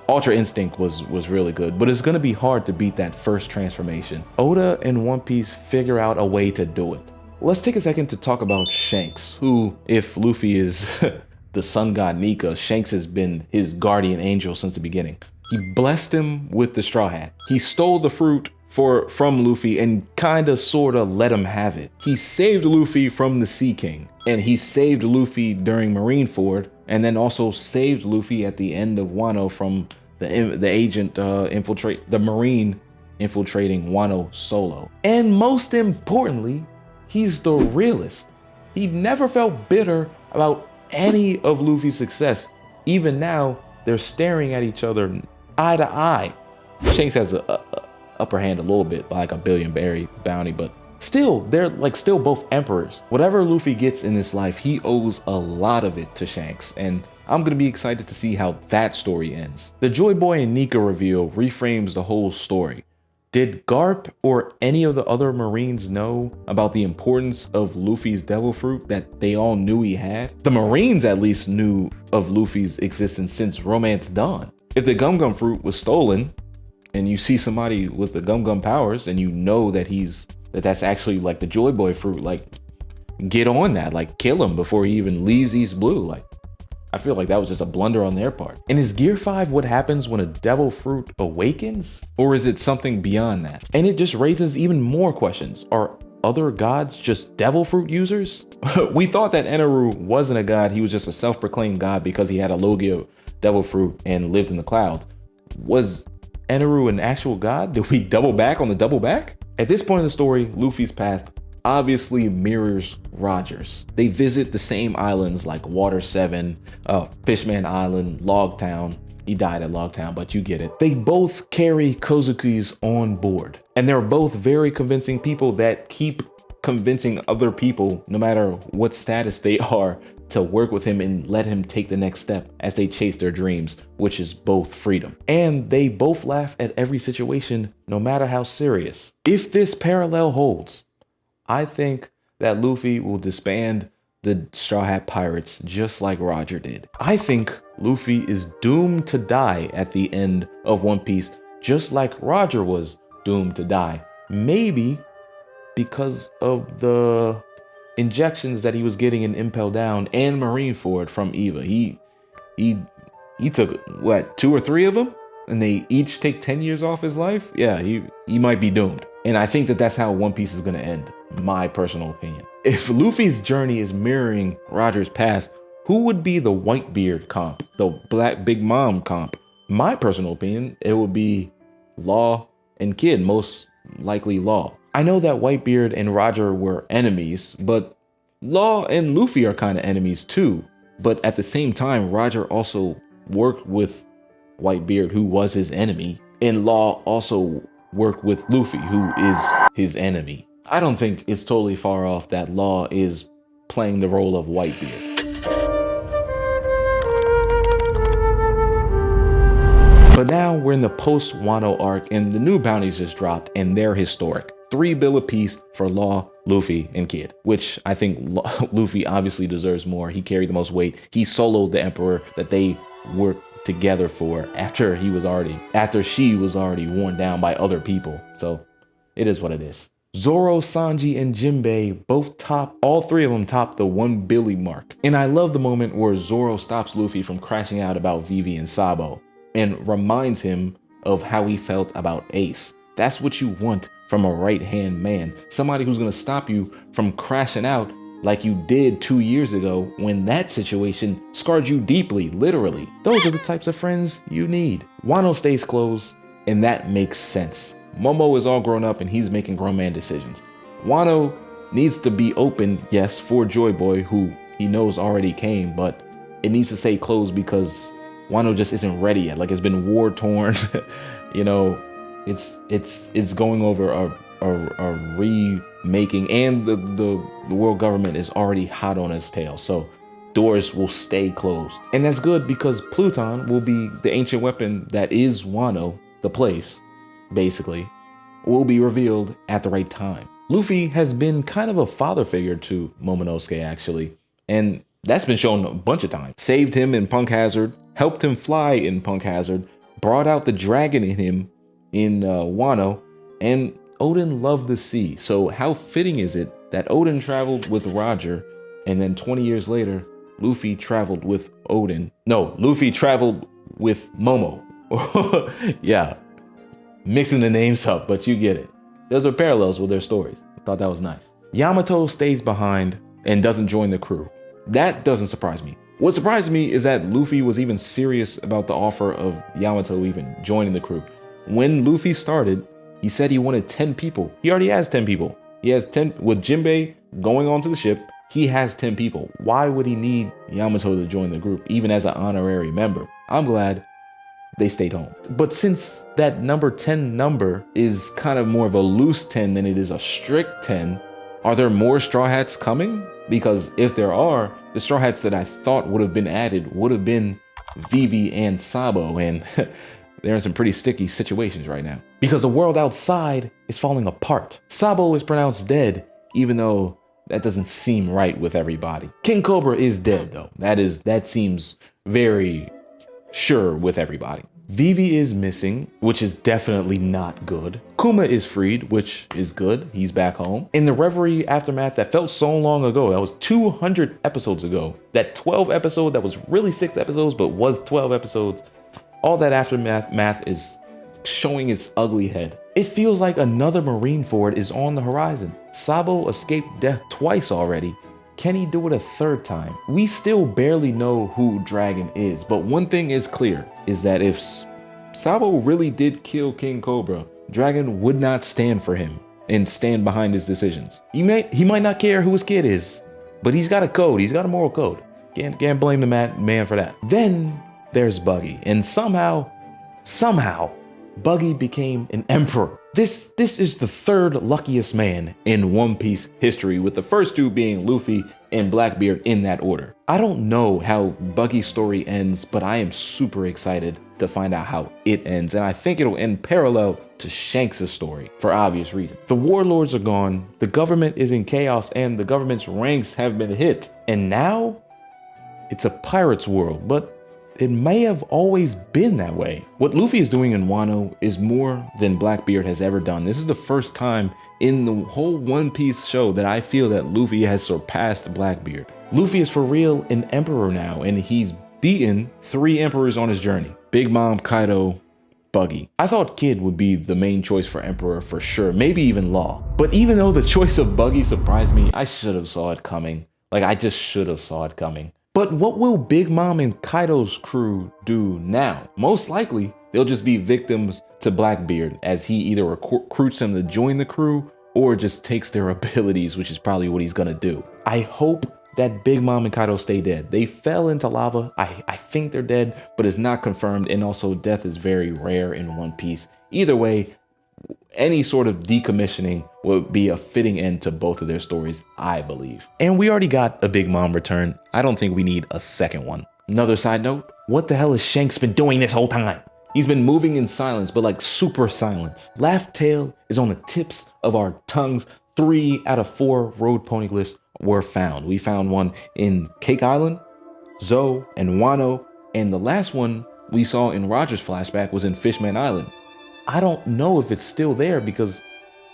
Ultra Instinct was really good, but it's gonna be hard to beat that first transformation. Oda and One Piece figure out a way to do it. Let's take a second to talk about Shanks, who, if Luffy is the sun god Nika, Shanks has been his guardian angel since the beginning. He blessed him with the Straw Hat. He stole the fruit from Luffy and kinda sorta let him have it. He saved Luffy from the Sea King, and he saved Luffy during Marineford, and then also saved Luffy at the end of Wano from the agent the Marine infiltrating Wano solo. And most importantly, he's the realist. He never felt bitter about any of Luffy's success. Even now, they're staring at each other eye to eye. Shanks has a upper hand a little bit, like a billion berry bounty, but still, they're still both emperors. Whatever Luffy gets in this life, he owes a lot of it to Shanks, and I'm gonna be excited to see how that story ends. The Joy Boy and Nika reveal reframes the whole story. Did Garp or any of the other Marines know about the importance of Luffy's devil fruit that they all knew he had? The Marines at least knew of Luffy's existence since Romance Dawn. If the Gum Gum fruit was stolen, and you see somebody with the Gum Gum powers, and you know that that's actually like the Joy Boy fruit, like, get on that, like, kill him before he even leaves East Blue. Like, I feel like that was just a blunder on their part. And is Gear 5 what happens when a devil fruit awakens? Or is it something beyond that? And it just raises even more questions. Are other gods just devil fruit users? We thought that Eneru wasn't a god, he was just a self-proclaimed god because he had a Logia devil fruit and lived in the clouds. Was Eneru an actual god? Did we double back on the double back? At this point in the story, Luffy's path obviously mirrors Roger's. They visit the same islands like Water 7, Fishman Island, Logtown. He died at Logtown, but you get it. They both carry Kozuki's on board, and they're both very convincing people that keep convincing other people, no matter what status they are, to work with him and let him take the next step as they chase their dreams, which is both freedom. And they both laugh at every situation, no matter how serious. If this parallel holds, I think that Luffy will disband the Straw Hat Pirates just like Roger did. I think Luffy is doomed to die at the end of One Piece just like Roger was doomed to die. Maybe because of the injections that he was getting in Impel Down and Marineford from Eva. He took what, 2 or 3 of them, and they each take 10 years off his life. Yeah, he might be doomed. And I think that that's how One Piece is gonna end. My personal opinion. If Luffy's journey is mirroring Roger's past, who would be the Whitebeard comp, the Black Big Mom comp? My personal opinion, it would be Law and Kid, most likely Law. I know that Whitebeard and Roger were enemies, but Law and Luffy are kind of enemies too. But at the same time, Roger also worked with Whitebeard, who was his enemy, and Law also worked with Luffy, who is his enemy. I don't think it's totally far off that Law is playing the role of Whitebeard. But now we're in the post-Wano arc, and the new bounties just dropped, and they're historic. 3 bill apiece for Law, Luffy, and Kid, which I think Luffy obviously deserves more. He carried the most weight. He soloed the Emperor that they worked together for after she was already worn down by other people. So it is what it is. Zoro, Sanji, and Jinbei all 3 of them top the 1 billy mark. And I love the moment where Zoro stops Luffy from crashing out about Vivi and Sabo and reminds him of how he felt about Ace. That's what you want from a right-hand man. Somebody who's gonna stop you from crashing out like you did 2 years ago when that situation scarred you deeply, literally. Those are the types of friends you need. Wano stays closed, and that makes sense. Momo is all grown up and he's making grown man decisions. Wano needs to be open, yes, for Joy Boy, who he knows already came, but it needs to stay closed because Wano just isn't ready yet. Like, it's been war torn. You know, it's going over a remaking, and the world government is already hot on its tail. So doors will stay closed. And that's good because Pluton will be the ancient weapon that is Wano, the place, basically, will be revealed at the right time. Luffy has been kind of a father figure to Momonosuke, actually, and that's been shown a bunch of times. Saved him in Punk Hazard, helped him fly in Punk Hazard, brought out the dragon in him in Wano, and Odin loved the sea. So how fitting is it that Odin traveled with Roger, and then 20 years later, Luffy traveled with Odin. No, Luffy traveled with Momo. Yeah, mixing the names up, but you get it. Those are parallels with their stories. I thought that was nice. Yamato stays behind and doesn't join the crew. That doesn't surprise me. What surprised me is that Luffy was even serious about the offer of Yamato even joining the crew. When Luffy started, he said he wanted 10 people. He already has 10 people. He has 10, with Jinbei going onto the ship, he has 10 people. Why would he need Yamato to join the group, even as an honorary member? I'm glad they stayed home. But since that number 10 number is kind of more of a loose 10 than it is a strict 10, are there more Straw Hats coming? Because if there are, the Straw Hats that I thought would have been added would have been Vivi and Sabo, and they're in some pretty sticky situations right now. Because the world outside is falling apart. Sabo is pronounced dead, even though that doesn't seem right with everybody. King Cobra is dead though. That seems very sure with everybody. Vivi is missing, which is definitely not good. Kuma is freed, which is good. He's back home. In the Reverie Aftermath that felt so long ago, that was 200 episodes ago. That 12 episode that was really 6 episodes, but was 12 episodes. All that aftermath is showing its ugly head. It feels like another Marineford is on the horizon. Sabo escaped death twice already. Can he do it a 3rd time? We still barely know who Dragon is, but one thing is clear, is that if Sabo really did kill King Cobra, Dragon would not stand for him and stand behind his decisions. He might not care who his kid is, but he's got a code, he's got a moral code. Can't blame the man for that. Then there's Buggy, and somehow, Buggy became an emperor. This is the 3rd luckiest man in One Piece history, with the first 2 being Luffy and Blackbeard in that order. I don't know how Buggy's story ends, but I am super excited to find out how it ends, and I think it'll end parallel to Shanks' story for obvious reasons. The warlords are gone, the government is in chaos, and the government's ranks have been hit, and now it's a pirate's world, but it may have always been that way. What Luffy is doing in Wano is more than Blackbeard has ever done. This is the first time in the whole One Piece show that I feel that Luffy has surpassed Blackbeard. Luffy is for real an emperor now, and he's beaten 3 emperors on his journey. Big Mom, Kaido, Buggy. I thought Kid would be the main choice for emperor for sure, maybe even Law. But even though the choice of Buggy surprised me, I should have saw it coming. Like, I just should have saw it coming. But what will Big Mom and Kaido's crew do now? Most likely, they'll just be victims to Blackbeard as he either recruits them to join the crew or just takes their abilities, which is probably what he's gonna do. I hope that Big Mom and Kaido stay dead. They fell into lava. I think they're dead, but it's not confirmed. And also death is very rare in One Piece. Either way, any sort of decommissioning would be a fitting end to both of their stories, I believe. And we already got a Big Mom return. I don't think we need a second one. Another side note, what the hell has Shanks been doing this whole time? He's been moving in silence, but like super silence. Laugh Tale is on the tips of our tongues. 3 out of 4 road poneglyphs were found. We found one in Cake Island, Zoe, and Wano, and the last one we saw in Roger's flashback was in Fishman Island. I don't know if it's still there because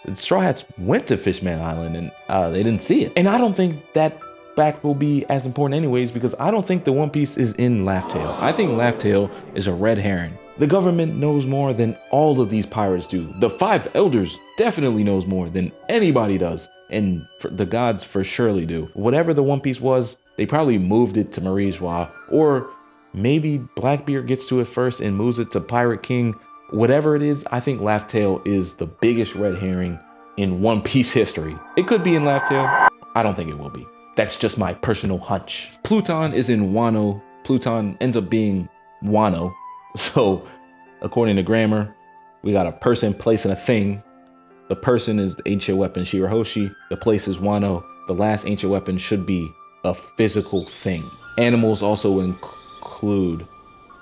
the Straw Hats went to Fishman Island and they didn't see it. And I don't think that fact will be as important anyways because I don't think the One Piece is in Laugh Tale. I think Laugh Tale is a red herring. The government knows more than all of these pirates do. The 5 elders definitely knows more than anybody does. And the gods for surely do. Whatever the One Piece was, they probably moved it to Marie Joie, or maybe Blackbeard gets to it first and moves it to Pirate King. Whatever it is, I think Laugh Tale is the biggest red herring in One Piece history. It could be in Laugh Tale. I don't think it will be. That's just my personal hunch. Pluton is in Wano. Pluton ends up being Wano. So, according to grammar, we got a person, place, and a thing. The person is the ancient weapon Shirahoshi. The place is Wano. The last ancient weapon should be a physical thing. Animals also include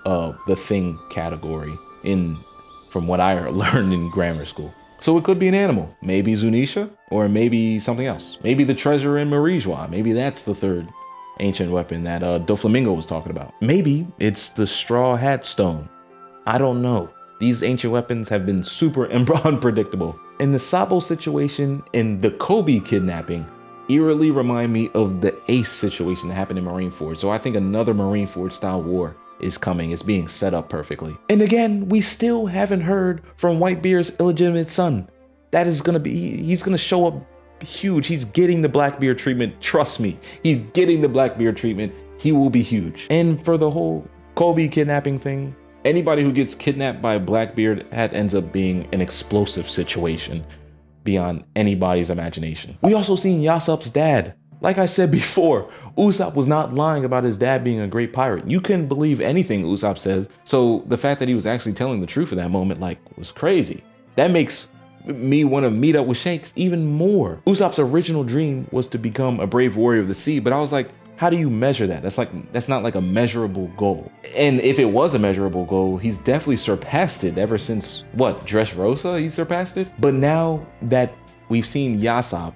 the thing category from what I learned in grammar school. So it could be an animal. Maybe Zunisha, or maybe something else. Maybe the treasure in Marie Joie. Maybe that's the 3rd ancient weapon that Doflamingo was talking about. Maybe it's the Straw Hat Stone. I don't know. These ancient weapons have been super unpredictable. And the Sabo situation and the Kobe kidnapping eerily remind me of the Ace situation that happened in Marineford. So I think another Marineford style war is coming. It's being set up perfectly. And again, we still haven't heard from Whitebeard's illegitimate son. That is gonna be, he's gonna show up huge. He's getting the Blackbeard treatment. Trust me, he's getting the Blackbeard treatment. He will be huge. And for the whole Kobe kidnapping thing, anybody who gets kidnapped by Blackbeard ends up being an explosive situation beyond anybody's imagination. We also seen Yasop's dad. Like I said before, Usopp was not lying about his dad being a great pirate. You couldn't believe anything Usopp said. So the fact that he was actually telling the truth in that moment, was crazy. That makes me want to meet up with Shanks even more. Usopp's original dream was to become a brave warrior of the sea, but I was like, how do you measure that? That's not like a measurable goal. And if it was a measurable goal, he's definitely surpassed it ever since, Dressrosa? He surpassed it? But now that we've seen Yasop,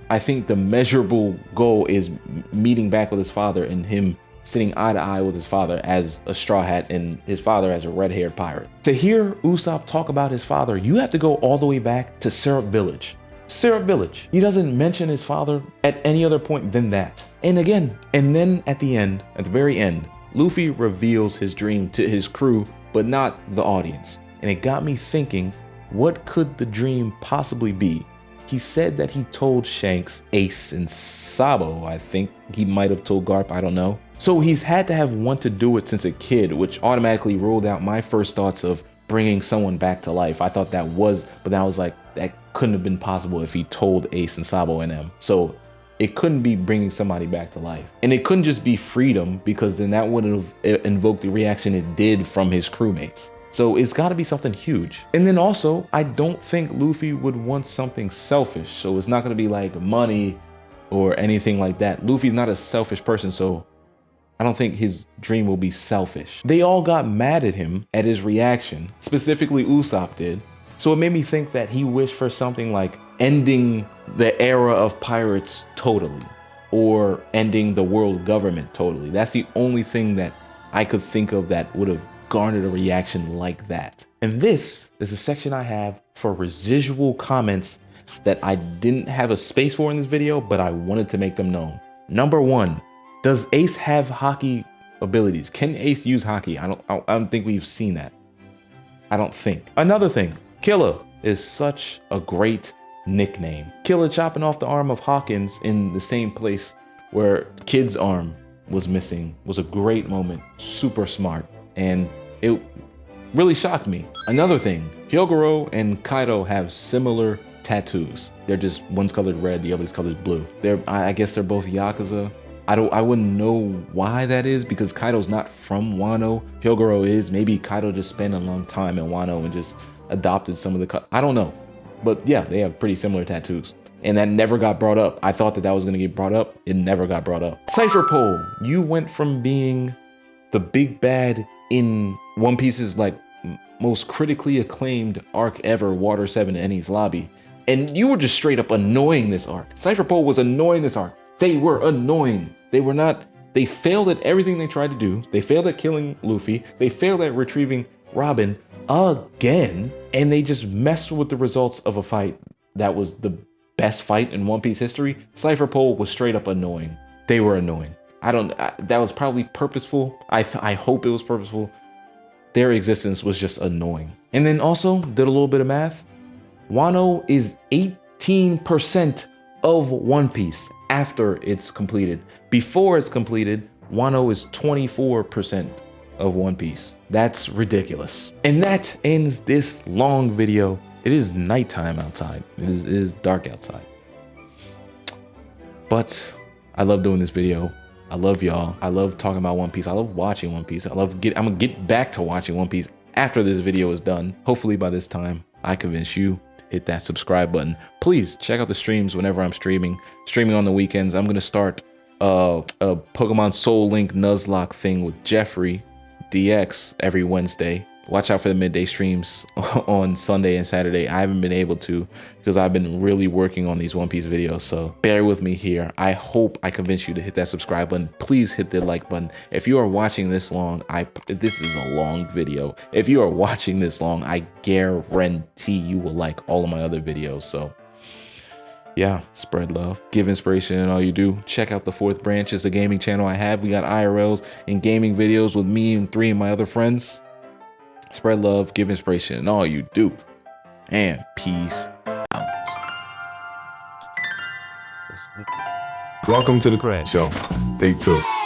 I think the measurable goal is meeting back with his father and him sitting eye to eye with his father as a Straw Hat and his father as a red-haired pirate. To hear Usopp talk about his father, you have to go all the way back to Syrup Village. Syrup Village. He doesn't mention his father at any other point than that. And then at the very end, Luffy reveals his dream to his crew, but not the audience. And it got me thinking, what could the dream possibly be? He said that he told Shanks, Ace, and Sabo. I think he might have told Garp, I don't know. So he's had to have wanted to do it since a kid, which automatically ruled out my first thoughts of bringing someone back to life. I thought that was, but then I was like, that couldn't have been possible if he told Ace and Sabo and them. So it couldn't be bringing somebody back to life. And it couldn't just be freedom, because then that wouldn't have invoked the reaction it did from his crewmates. So it's got to be something huge. And then also, I don't think Luffy would want something selfish. So it's not going to be like money or anything like that. Luffy's not a selfish person, so I don't think his dream will be selfish. They all got mad at him at his reaction. Specifically, Usopp did. So it made me think that he wished for something like ending the era of pirates totally, or ending the world government totally. That's the only thing that I could think of that would have garnered a reaction like that. And this is a section I have for residual comments that I didn't have a space for in this video, but I wanted to make them known. Number 1, does Ace have hockey abilities? Can Ace use hockey? I don't think we've seen that. I don't think. Another thing, Killer is such a great nickname. Killer chopping off the arm of Hawkins in the same place where Kid's arm was missing was a great moment, super smart, and it really shocked me. Another thing, Hyogoro and Kaido have similar tattoos. They're just, one's colored red, the other's colored blue. I guess they're both Yakuza. I wouldn't know why that is because Kaido's not from Wano. Hyogoro is. Maybe Kaido just spent a long time in Wano and just adopted some of the I don't know. But yeah, they have pretty similar tattoos. And that never got brought up. I thought that was gonna get brought up. It never got brought up. Cypher Pole, you went from being the big bad in One Piece's like most critically acclaimed arc ever, Water 7 Enies Lobby, and you were just straight up annoying this arc. Cypher Pole was annoying this arc. They were annoying. They failed at everything they tried to do. They failed at killing Luffy. They failed at retrieving Robin again. And they just messed with the results of a fight that was the best fight in One Piece history. Cypher Pole was straight up annoying. They were annoying. That was probably purposeful. I hope it was purposeful. Their existence was just annoying. And then also did a little bit of math. Wano is 18% of One Piece after it's completed. Before it's completed, Wano is 24% of One Piece. That's ridiculous. And that ends this long video. It is nighttime outside. It is dark outside. But I love doing this video. I love y'all. I love talking about One Piece. I love watching One Piece. I'm gonna get back to watching One Piece after this video is done. Hopefully by this time, I convince you. Hit that subscribe button. Please check out the streams whenever I'm streaming on the weekends. I'm gonna start a Pokemon Soul Link Nuzlocke thing with Jeffrey DX every Wednesday. Watch out for the midday streams on Sunday and Saturday. I haven't been able to because I've been really working on these One Piece videos, so bear with me here. I hope I convince you to hit that subscribe button. Please hit the like button. If you are watching this long, this is a long video. If you are watching this long, I guarantee you will like all of my other videos. So yeah, spread love, give inspiration in all you do. Check out the Fourth Branch. It's a gaming channel I have. We got IRLs and gaming videos with me and 3 of my other friends. Spread love, give inspiration in all you do, and peace out. Welcome to the Show. Day 2.